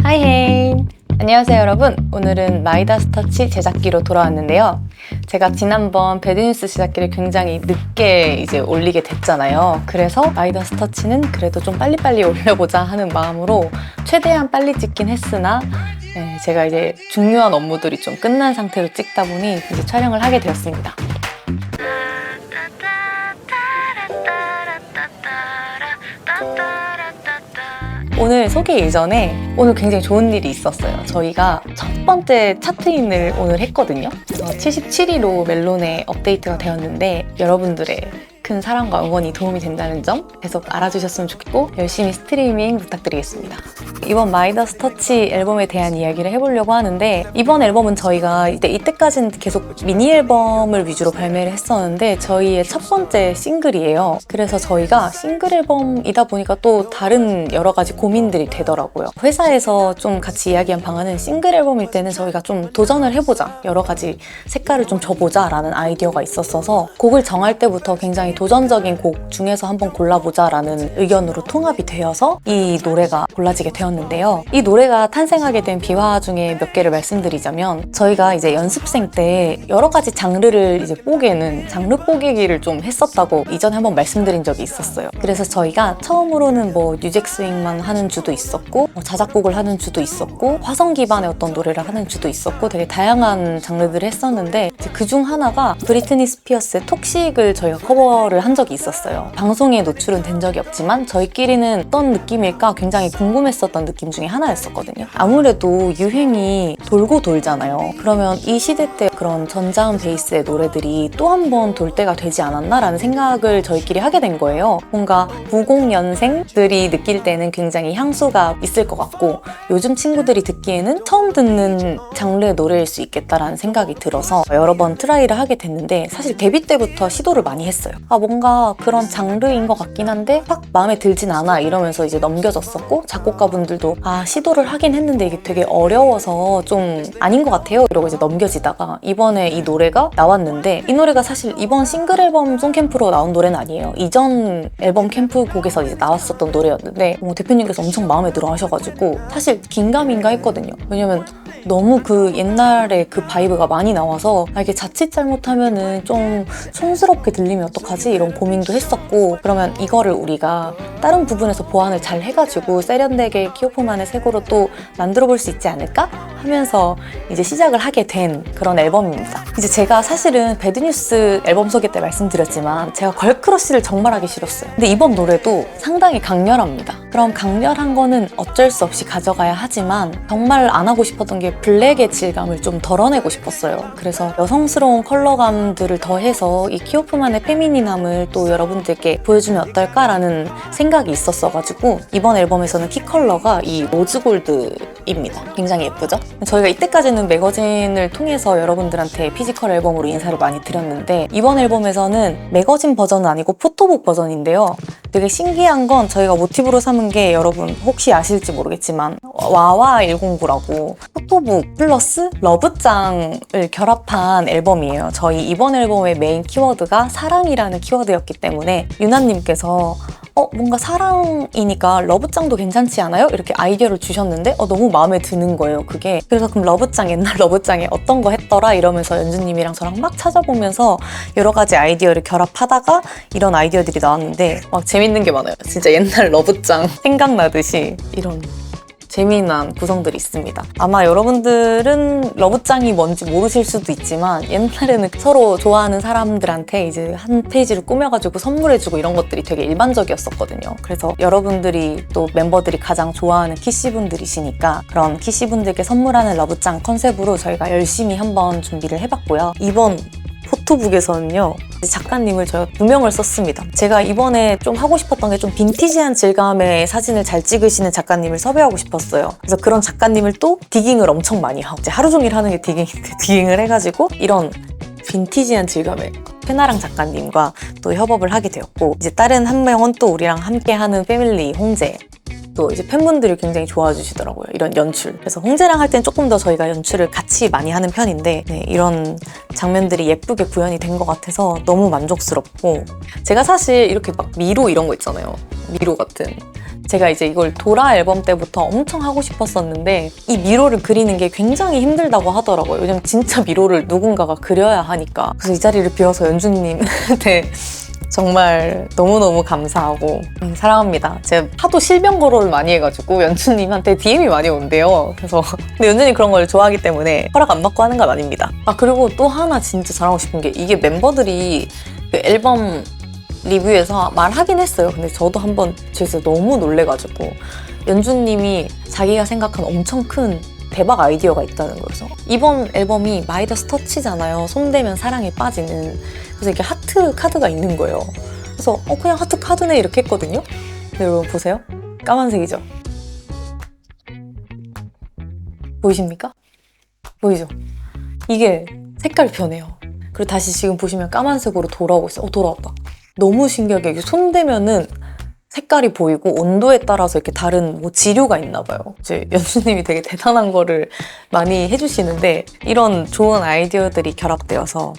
하이헤이! 안녕하세요 여러분. 오늘은 마이다스 터치 제작기로 돌아왔는데요. 제가 지난번 배드뉴스 제작기를 굉장히 늦게 이제 올리게 됐잖아요. 그래서 마이다스 터치는 그래도 좀 빨리빨리 올려보자 하는 마음으로 최대한 빨리 찍긴 했으나 제가 이제 중요한 업무들이 좀 끝난 상태로 찍다 보니 이제 촬영을 하게 되었습니다. 오늘 소개 이전에 오늘 굉장히 좋은 일이 있었어요. 저희가 첫 번째 차트인을 오늘 했거든요. 77위로 멜론에 업데이트가 되었는데 여러분들의 큰 사랑과 응원이 도움이 된다는 점 계속 알아주셨으면 좋겠고 열심히 스트리밍 부탁드리겠습니다. 이번 마이다스 터치 앨범에 대한 이야기를 해보려고 하는데 이번 앨범은 저희가 이때까지는 계속 미니 앨범을 위주로 발매를 했었는데 저희의 첫 번째 싱글이에요. 그래서 저희가 싱글 앨범이다 보니까 또 다른 여러 가지 고민들이 되더라고요. 회사에서 좀 같이 이야기한 방안은 싱글 앨범일 때는 저희가 좀 도전을 해보자, 여러 가지 색깔을 좀 줘보자 라는 아이디어가 있었어서 곡을 정할 때부터 굉장히 도전적인 곡 중에서 한번 골라보자 라는 의견으로 통합이 되어서 이 노래가 골라지게 되었는데요. 이 노래가 탄생하게 된 비화 중에 몇 개를 말씀드리자면 저희가 이제 연습생 때 여러 가지 장르를 이제 뽀개는 장르 뽀개기를 좀 했었다고 이전에 한번 말씀드린 적이 있었어요. 그래서 저희가 처음으로는 뭐 뉴잭 스윙만 하는 주도 있었고 자작곡을 하는 주도 있었고 화성 기반의 어떤 노래를 하는 주도 있었고 되게 다양한 장르들을 했었는데 그중 하나가 브리트니 스피어스의 톡식을 저희가 커버를 한 적이 있었어요. 방송에 노출은 된 적이 없지만 저희끼리는 어떤 느낌일까 굉장히 궁금했었던 느낌 중에 하나였었거든요. 아무래도 유행이 돌고 돌잖아요. 그러면 이 시대 때 그런 전자음 베이스의 노래들이 또 한 번 돌 때가 되지 않았나 라는 생각을 저희끼리 하게 된 거예요. 뭔가 90년생들이 느낄 때는 굉장히 향수가 있을 것 같고 요즘 친구들이 듣기에는 처음 듣는 장르의 노래일 수 있겠다라는 생각이 들어서 여러 번 트라이를 하게 됐는데 사실 데뷔 때부터 시도를 많이 했어요. 뭔가 그런 장르인 것 같긴 한데 확 마음에 들진 않아 이러면서 이제 넘겨졌었고 작곡가분들도 시도를 하긴 했는데 이게 되게 어려워서 좀 아닌 것 같아요 이러고 이제 넘겨지다가 이번에 이 노래가 나왔는데 이 노래가 사실 이번 싱글 앨범 송캠프로 나온 노래는 아니에요. 이전 앨범 캠프곡에서 이제 나왔었던 노래였는데 대표님께서 엄청 마음에 들어 하셔가지고 사실 긴가민가 했거든요. 왜냐면 너무 그 옛날에 그 바이브가 많이 나와서 이게 자칫 잘못하면은 좀 촌스럽게 들리면 어떡하지? 이런 고민도 했었고 그러면 이거를 우리가 다른 부분에서 보완을 잘 해가지고 세련되게 키오프만의 색으로 또 만들어 볼 수 있지 않을까? 하면서 이제 시작을 하게 된 그런 앨범입니다. 이제 제가 사실은 배드뉴스 앨범 소개 때 말씀드렸지만 제가 걸크러쉬를 정말 하기 싫었어요. 근데 이번 노래도 상당히 강렬합니다. 그럼 강렬한 거는 어쩔 수 없이 가져가야 하지만 정말 안 하고 싶었던 게 블랙의 질감을 좀 덜어내고 싶었어요. 그래서 여성스러운 컬러감들을 더해서 이 키오프만의 페미닌함을 또 여러분들께 보여주면 어떨까라는 생각이 있었어가지고 이번 앨범에서는 키 컬러가 이 로즈골드입니다. 굉장히 예쁘죠? 저희가 이때까지는 매거진을 통해서 여러분들한테 피지컬 앨범으로 인사를 많이 드렸는데 이번 앨범에서는 매거진 버전은 아니고 포토북 버전인데요. 되게 신기한 건 저희가 모티브로 삼은 게 여러분 혹시 아실지 모르겠지만 와와 109라고 포토북 플러스 러브장을 결합한 앨범이에요. 저희 이번 앨범의 메인 키워드가 사랑이라는 키워드였기 때문에 유나님께서 뭔가 사랑이니까 러브장도 괜찮지 않아요? 이렇게 아이디어를 주셨는데 너무 마음에 드는 거예요, 그게. 그래서 그럼 러브장, 옛날 러브장에 어떤 거 했더라? 이러면서 연주님이랑 저랑 막 찾아보면서 여러 가지 아이디어를 결합하다가 이런 아이디어들이 나왔는데 막 재밌는 게 많아요. 진짜 옛날 러브장 생각나듯이 이런 재미난 구성들이 있습니다. 아마 여러분들은 러브장이 뭔지 모르실 수도 있지만 옛날에는 서로 좋아하는 사람들한테 이제 한 페이지를 꾸며가지고 선물해주고 이런 것들이 되게 일반적이었었거든요. 그래서 여러분들이 또 멤버들이 가장 좋아하는 키씨분들이시니까 그런 키씨분들께 선물하는 러브장 컨셉으로 저희가 열심히 한번 준비를 해봤고요. 이번 포토북에서는요 작가님을 저희가 2명을 썼습니다. 제가 이번에 좀 하고 싶었던 게 좀 빈티지한 질감의 사진을 잘 찍으시는 작가님을 섭외하고 싶었어요. 그래서 그런 작가님을 또 디깅을 엄청 많이 하고 이제 하루 종일 하는 게 디깅을 해가지고 이런 빈티지한 질감의 페나랑 작가님과 또 협업을 하게 되었고 이제 다른 한 명은 또 우리랑 함께하는 패밀리 홍재 또 이제 팬분들이 굉장히 좋아해 주시더라고요. 이런 연출. 그래서 홍재랑 할 땐 조금 더 저희가 연출을 같이 많이 하는 편인데 네, 이런 장면들이 예쁘게 구현이 된 것 같아서 너무 만족스럽고 제가 사실 이렇게 막 미로 이런 거 있잖아요. 미로 같은. 제가 이제 이걸 도라 앨범 때부터 엄청 하고 싶었었는데 이 미로를 그리는 게 굉장히 힘들다고 하더라고요. 요즘 진짜 미로를 누군가가 그려야 하니까. 그래서 이 자리를 빌어서 연주님한테 정말 너무너무 감사하고 사랑합니다. 제가 하도 실명거로를 많이 해가지고 연주님한테 DM이 많이 온대요. 그래서 근데 연주님 그런 걸 좋아하기 때문에 허락 안 받고 하는 건 아닙니다. 아 그리고 또 하나 진짜 잘하고 싶은 게 이게 멤버들이 그 앨범 리뷰에서 말하긴 했어요. 근데 저도 한번 진짜 너무 놀래가지고 연주님이 자기가 생각한 엄청 큰 대박 아이디어가 있다는 거여서 이번 앨범이 마이다스 터치잖아요. 손대면 사랑에 빠지는. 그래서 이게 하트 카드가 있는 거예요. 그래서 그냥 하트 카드네 이렇게 했거든요. 근데 여러분 보세요. 까만색이죠? 보이십니까? 보이죠? 이게 색깔 변해요. 그리고 다시 지금 보시면 까만색으로 돌아오고 있어요. 돌아왔다. 너무 신기하게 이게 손대면은 색깔이 보이고 온도에 따라서 이렇게 다른 뭐 지류가 있나 봐요. 이제 연수님이 되게 대단한 거를 많이 해주시는데 이런 좋은 아이디어들이 결합되어서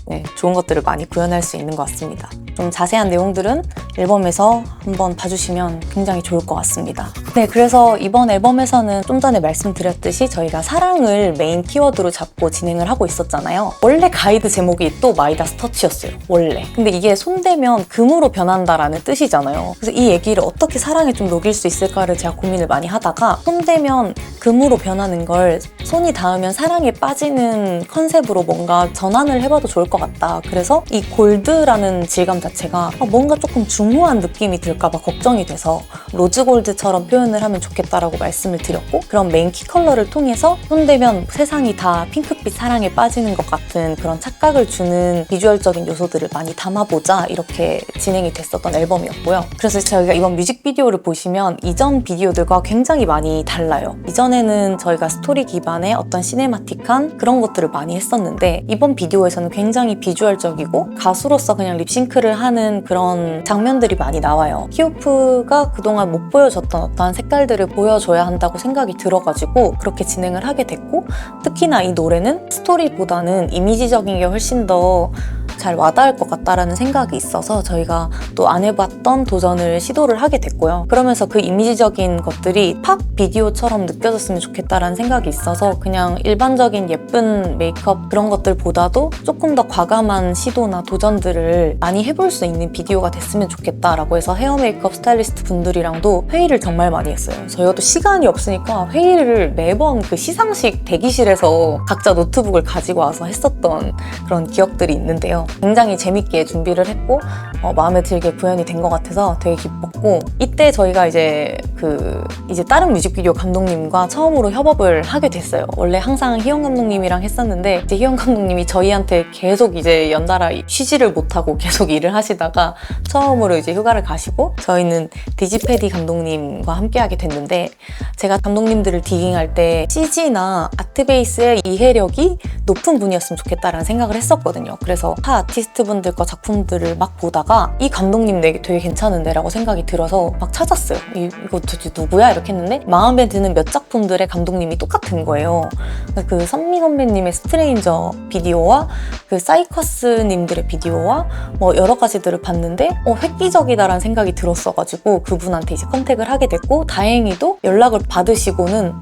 네, 좋은 것들을 많이 구현할 수 있는 것 같습니다. 좀 자세한 내용들은 앨범에서 한번 봐주시면 굉장히 좋을 것 같습니다. 네, 그래서 이번 앨범에서는 좀 전에 말씀드렸듯이 저희가 사랑을 메인 키워드로 잡고 진행을 하고 있었잖아요. 원래 가이드 제목이 또 마이다스 터치였어요. 원래. 근데 이게 손대면 금으로 변한다라는 뜻이잖아요. 그래서 이 얘기를 어떻게 사랑에 좀 녹일 수 있을까를 제가 고민을 많이 하다가 손대면 금으로 변하는 걸 손이 닿으면 사랑에 빠지는 컨셉으로 뭔가 전환을 해봐도 좋을 것 같다. 그래서 이 골드라는 질감 자체가 뭔가 조금 중후한 느낌이 들까봐 걱정이 돼서 로즈 골드처럼 표현을 하면 좋겠다라고 말씀을 드렸고 그런 메인 키 컬러를 통해서 손대면 세상이 다 핑크빛 사랑에 빠지는 것 같은 그런 착각을 주는 비주얼적인 요소들을 많이 담아보자 이렇게 진행이 됐었던 앨범이었고요. 그래서 저희가 이번 뮤직비디오를 보시면 이전 비디오들과 굉장히 많이 달라요. 이전에는 저희가 스토리 기반의 어떤 시네마틱한 그런 것들을 많이 했었는데 이번 비디오에서는 굉장히 비주얼적이고 가수로서 그냥 립싱크를 하는 그런 장면들이 많이 나와요. 히오프가 그동안 못 보여줬던 어떠한 색깔들을 보여줘야 한다고 생각이 들어가지고 그렇게 진행을 하게 됐고 특히나 이 노래는 스토리보다는 이미지적인 게 훨씬 더 잘 와닿을 것 같다라는 생각이 있어서 저희가 또 안 해봤던 도전을 시도를 하게 됐고요. 그러면서 그 이미지적인 것들이 팝 비디오처럼 느껴졌으면 좋겠다라는 생각이 있어서 그냥 일반적인 예쁜 메이크업 그런 것들보다도 조금 더 과감한 시도나 도전들을 많이 해볼 수 있는 비디오가 됐으면 좋겠다라고 해서 헤어 메이크업 스타일리스트 분들이랑도 회의를 정말 많이 했어요. 저희가 또 시간이 없으니까 회의를 매번 그 시상식 대기실에서 각자 노트북을 가지고 와서 했었던 그런 기억들이 있는데요. 굉장히 재밌게 준비를 했고 마음에 들게 구현이 된 것 같아서 되게 기뻤고 이때 저희가 이제 다른 뮤직비디오 감독님과 처음으로 협업을 하게 됐어요. 원래 항상 희영 감독님이랑 했었는데 이제 희영 감독님이 저희한테 계속 이제 연달아 쉬지를 못하고 계속 일을 하시다가 처음으로 이제 휴가를 가시고 저희는 디지패디 감독님과 함께하게 됐는데 제가 감독님들을 디깅할 때 CG나 아트베이스의 이해력이 높은 분이었으면 좋겠다라는 생각을 했었거든요. 그래서 타 아티스트분들과 작품들을 막 보다가 이 감독님 되게 괜찮은데 라고 생각이 들어서 막 찾았어요. 이거 도대체 누구야? 이렇게 했는데 마음에 드는 몇 작품들의 감독님이 똑같은 거예요. 그 선미 선배님의 스트레인저 비디오와 그 사이커스님들의 비디오와 뭐 여러 가지들을 봤는데 획기적이다라는 생각이 들었어가지고 그분한테 이제 컨택을 하게 됐고 다행히도 연락을 받으시고는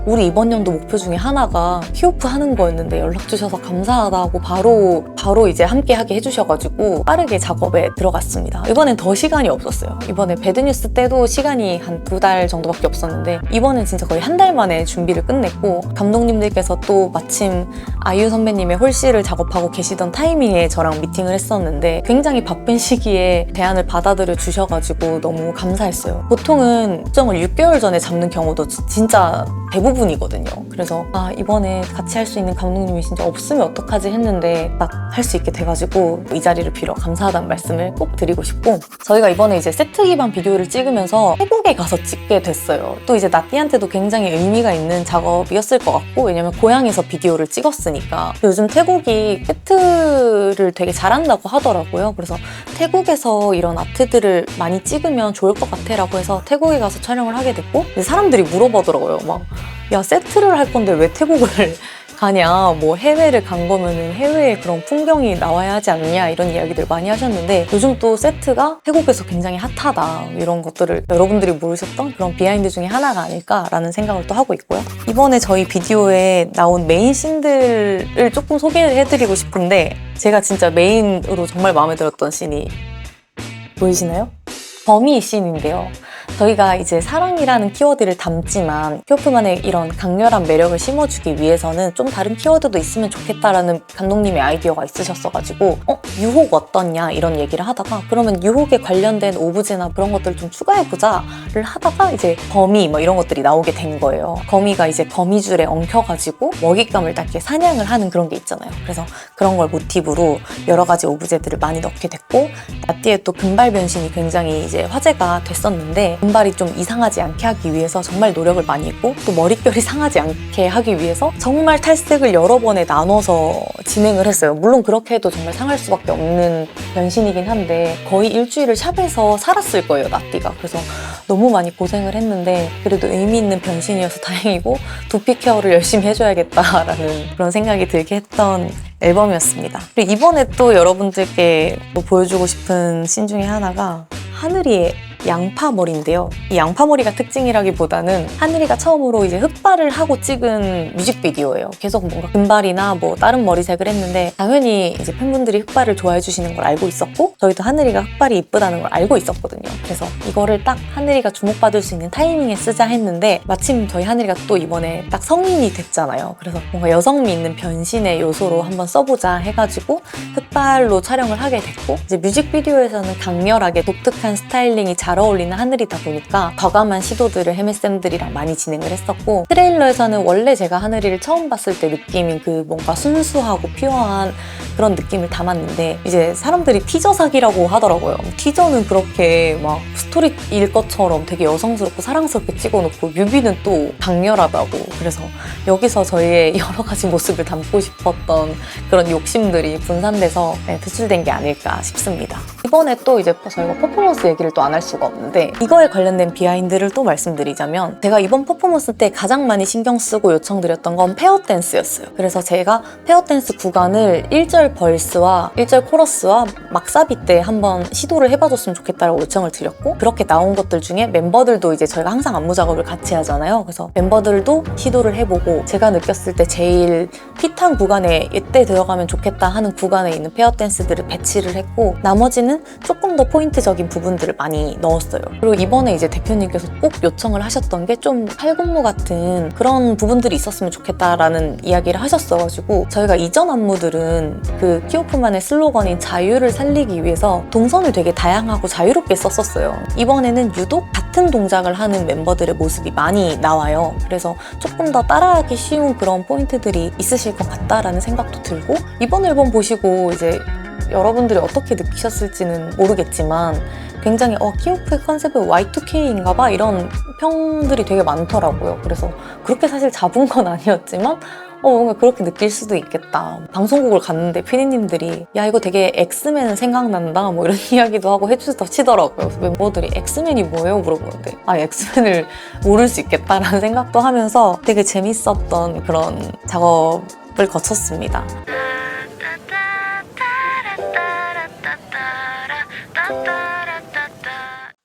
우리 이번 연도 목표 중에 하나가 히오프 하는 거였는데 연락 주셔서 감사하다고 바로 이제 함께하게 해주셔가지고 빠르게 작업에 들어갔습니다. 이번엔 더 시간이 없었어요. 이번에 배드뉴스 때도 시간이 한 2달 정도밖에 없었는데 이번엔 진짜 거의 한 달 만에 준비를 끝냈고 감독님들께서 또 마침 아이유 선배님의 홀씨를 작업하고 계시던 타이밍에 저랑 미팅을 했었는데 굉장히 바쁜 시기에 제안을 받아들여 주셔가지고 너무 감사했어요. 보통은 일정을 6개월 전에 잡는 경우도 진짜 대부분이거든요. 그래서 이번에 같이 할 수 있는 감독님이 진짜 없으면 어떡하지 했는데 딱 할 수 있게 돼가지고 이 자리를 빌어 감사하다는 말씀을 꼭 드리고 싶고, 저희가 이번에 이제 세트 기반 비디오를 찍으면서 태국에 가서 찍게 됐어요. 또 이제 나띠한테도 굉장히 의미가 있는 작업이었을 것 같고, 왜냐면 고향에서 비디오를 찍었으니까. 요즘 태국이 세트를 되게 잘한다고 하더라고요. 그래서 태국에서 이런 아트들을 많이 찍으면 좋을 것 같아 라고 해서 태국에 가서 촬영을 하게 됐고, 사람들이 물어보더라고요. 막, 야, 세트를 할 건데 왜 태국을 가냐, 뭐 해외를 간 거면은 해외에 그런 풍경이 나와야 하지 않냐, 이런 이야기들 많이 하셨는데, 요즘 또 세트가 태국에서 굉장히 핫하다, 이런 것들을 여러분들이 모르셨던 그런 비하인드 중에 하나가 아닐까라는 생각을 또 하고 있고요. 이번에 저희 비디오에 나온 메인 씬들을 조금 소개를 해드리고 싶은데, 제가 진짜 메인으로 정말 마음에 들었던 씬이 보이시나요? 범위 씬인데요. 저희가 이제 사랑이라는 키워드를 담지만 키오프만의 이런 강렬한 매력을 심어주기 위해서는 좀 다른 키워드도 있으면 좋겠다라는 감독님의 아이디어가 있으셨어가지고 유혹 어떠냐 이런 얘기를 하다가, 그러면 유혹에 관련된 오브제나 그런 것들을 좀 추가해보자를 하다가 이제 거미 뭐 이런 것들이 나오게 된 거예요. 거미가 이제 거미줄에 엉켜가지고 먹잇감을 딱 이렇게 사냥을 하는 그런 게 있잖아요. 그래서 그런 걸 모티브로 여러 가지 오브제들을 많이 넣게 됐고, 나띠의 또 금발 변신이 굉장히 이제 화제가 됐었는데, 금발이 좀 이상하지 않게 하기 위해서 정말 노력을 많이 했고, 또 머릿결이 상하지 않게 하기 위해서 정말 탈색을 여러 번에 나눠서 진행을 했어요. 물론 그렇게 해도 정말 상할 수밖에 없는 변신이긴 한데, 거의 일주일을 샵에서 살았을 거예요, 나띠가. 그래서 너무 많이 고생을 했는데 그래도 의미 있는 변신이어서 다행이고, 두피 케어를 열심히 해줘야겠다라는 그런 생각이 들게 했던 앨범이었습니다. 그리고 이번에 또 여러분들께 뭐 보여주고 싶은 씬 중에 하나가 하늘이의 양파머리인데요. 이 양파머리가 특징이라기보다는 하늘이가 처음으로 이제 흑발을 하고 찍은 뮤직비디오예요. 계속 뭔가 금발이나 뭐 다른 머리색을 했는데, 당연히 이제 팬분들이 흑발을 좋아해 주시는 걸 알고 있었고, 저희도 하늘이가 흑발이 이쁘다는 걸 알고 있었거든요. 그래서 이거를 딱 하늘이가 주목받을 수 있는 타이밍에 쓰자 했는데, 마침 저희 하늘이가 또 이번에 딱 성인이 됐잖아요. 그래서 뭔가 여성미 있는 변신의 요소로 한번 써보자 해가지고 흑발로 촬영을 하게 됐고, 이제 뮤직비디오에서는 강렬하게 독특한 스타일링이 잘 어울리는 하늘이다 보니까 과감한 시도들을 헤메쌤들이랑 많이 진행을 했었고, 트레일러에서는 원래 제가 하늘이를 처음 봤을 때 느낌인 그 뭔가 순수하고 퓨어한 그런 느낌을 담았는데, 이제 사람들이 티저작이라고 하더라고요. 티저는 그렇게 막 스토리일 것처럼 되게 여성스럽고 사랑스럽게 찍어놓고, 뮤비는 또 강렬하다고. 그래서 여기서 저희의 여러 가지 모습을 담고 싶었던 그런 욕심들이 분산돼서 배출된 게 아닐까 싶습니다. 이번에 또 이제 저희가 퍼포먼스 얘기를 또 안 할 수가 없는데, 이거에 관련된 비하인드를 또 말씀드리자면, 제가 이번 퍼포먼스 때 가장 많이 신경 쓰고 요청드렸던 건 페어 댄스였어요. 그래서 제가 페어 댄스 구간을 1절 벌스와 1절 코러스와 막사비 때 한번 시도를 해봐줬으면 좋겠다라고 요청을 드렸고, 그렇게 나온 것들 중에 멤버들도 이제 저희가 항상 안무 작업을 같이 하잖아요. 그래서 멤버들도 시도를 해보고, 제가 느꼈을 때 제일 핏한 구간에 이때 들어가면 좋겠다 하는 구간에 있는 페어 댄스들을 배치를 했고, 나머지는 조금 더 포인트적인 부분들을 많이 넣었어요. 그리고 이번에 이제 대표님께서 꼭 요청을 하셨던 게 좀 팔군무 같은 그런 부분들이 있었으면 좋겠다라는 이야기를 하셨어가지고, 저희가 이전 안무들은 그 키오프만의 슬로건인 자유를 살리기 위해서 동선을 되게 다양하고 자유롭게 썼었어요. 이번에는 유독 같은 동작을 하는 멤버들의 모습이 많이 나와요. 그래서 조금 더 따라하기 쉬운 그런 포인트들이 있으실 것 같다라는 생각도 들고, 이번 앨범 보시고 이제 여러분들이 어떻게 느끼셨을지는 모르겠지만, 굉장히 키오프의 컨셉은 Y2K인가 봐 이런 평들이 되게 많더라고요. 그래서 그렇게 사실 잡은 건 아니었지만 뭔가 그렇게 느낄 수도 있겠다. 방송국을 갔는데 피디님들이 야 이거 되게 엑스맨 생각난다 뭐 이런 이야기도 하고 해주시더라고요. 그래서 멤버들이 엑스맨이 뭐예요? 물어보는데 엑스맨을 모를 수 있겠다라는 생각도 하면서 되게 재밌었던 그런 작업을 거쳤습니다.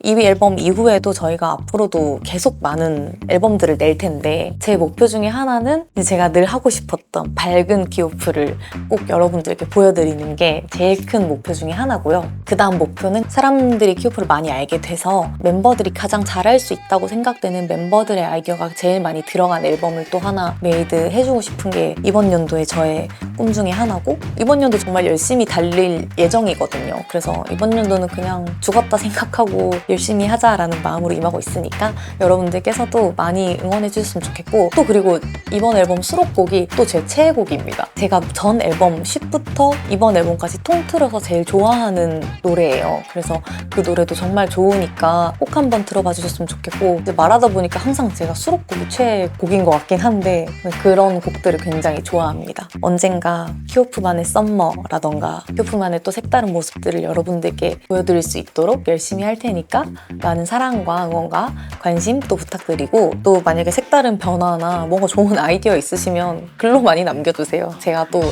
이 앨범 이후에도 저희가 앞으로도 계속 많은 앨범들을 낼 텐데, 제 목표 중에 하나는 제가 늘 하고 싶었던 밝은 키오프를 꼭 여러분들께 보여드리는 게 제일 큰 목표 중에 하나고요. 그 다음 목표는 사람들이 키오프를 많이 알게 돼서 멤버들이 가장 잘할 수 있다고 생각되는 멤버들의 아이디어가 제일 많이 들어간 앨범을 또 하나 메이드 해주고 싶은 게 이번 연도의 저의 꿈 중에 하나고, 이번 연도 정말 열심히 달릴 예정이거든요. 그래서 이번 연도는 그냥 죽었다 생각하고 열심히 하자라는 마음으로 임하고 있으니까 여러분들께서도 많이 응원해 주셨으면 좋겠고, 또 그리고 이번 앨범 수록곡이 또 제 최애곡입니다. 제가 전 앨범 10부터 이번 앨범까지 통틀어서 제일 좋아하는 노래예요. 그래서 그 노래도 정말 좋으니까 꼭 한번 들어봐 주셨으면 좋겠고, 이제 말하다 보니까 항상 제가 수록곡이 최애곡인 것 같긴 한데 그런 곡들을 굉장히 좋아합니다. 언젠가 키오프만의 썸머라던가 키오프만의 또 색다른 모습들을 여러분들께 보여드릴 수 있도록 열심히 할 테니까 많은 사랑과 응원과 관심 또 부탁드리고, 또 만약에 색다른 변화나 뭔가 좋은 아이디어 있으시면 글로 많이 남겨주세요. 제가 또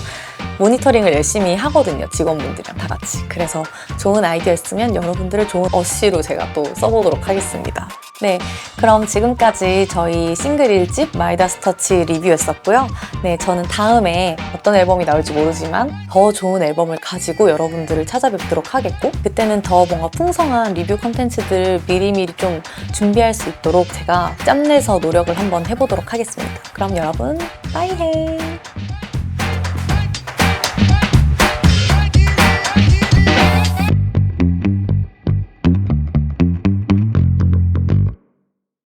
모니터링을 열심히 하거든요, 직원분들이랑 다 같이. 그래서 좋은 아이디어 있으면 여러분들을 좋은 어시로 제가 또 써보도록 하겠습니다. 네, 그럼 지금까지 저희 싱글 1집 마이다스 터치 리뷰였었고요. 네, 저는 다음에 어떤 앨범이 나올지 모르지만 더 좋은 앨범을 가지고 여러분들을 찾아뵙도록 하겠고, 그때는 더 뭔가 풍성한 리뷰 콘텐츠들 미리미리 좀 준비할 수 있도록 제가 짬내서 노력을 한번 해보도록 하겠습니다. 그럼 여러분, 빠이해!